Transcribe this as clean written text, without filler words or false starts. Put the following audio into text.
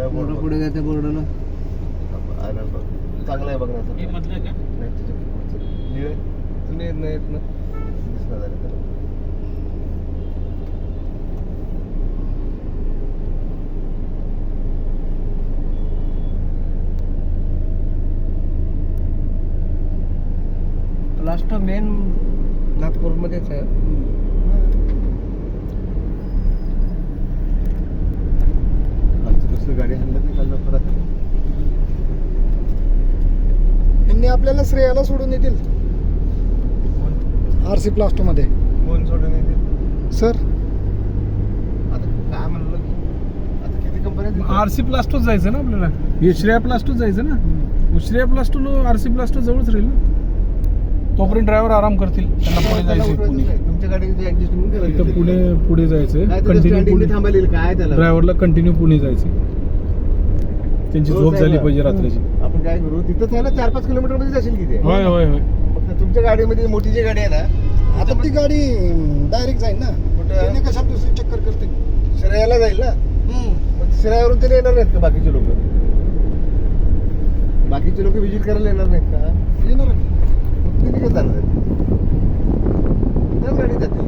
पुढे काय त्या बोर्डाला चांगलं आहे बघण्याचं. हे म्हटलं का नाही तुझ्या पुढचं निळे तुला येत ना दिसणार झालं त्याला. लास्ट मेन नागपूरमध्येच आहे. गाडी हल्लं की चाललं परत. यांनी आपल्याला श्रेयाला सोडून येतील RC प्लास्टो मध्ये. कोण सोडून येते सर आता काय म्हणलं की आता किती कंपन्या RC प्लास्टोच जायचं ना आपल्याला. हे श्रेया प्लास्टोच जायचं ना. श्रेया प्लास्टो RC प्लास्टो जवळच राहील ना. तोपर्यंत ड्रायव्हर आराम करतील. त्यांना पुढे जायचं. तुमच्या गाडी ऍडजस्टमेंट इथं पुढे जायचं. कंटिन्यू थांबायला येईल काय त्याला. ड्रायव्हरला कंटिन्यू पुणे जायचं. त्यांची झोप झाली पाहिजे रात्रीची. आपण काय करू तिथंच आहे ना 4-5 किलोमीटर मध्ये जाशील किती. होय होय होय. फक्त तुमच्या गाडीमध्ये मोठी जी गाडी आहे ना आता ती गाडी डायरेक्ट जाईल ना. त्याने कशा दुसरी चक्कर करते. श्रेयाला जाईल ना. मग श्रेयावरून त्याला येणार नाहीत का बाकीचे लोक. बाकीचे लोक विजिट करायला येणार नाहीत का. येणार मग तिने काय जाणार आहेत त्याच गाडीत जातील.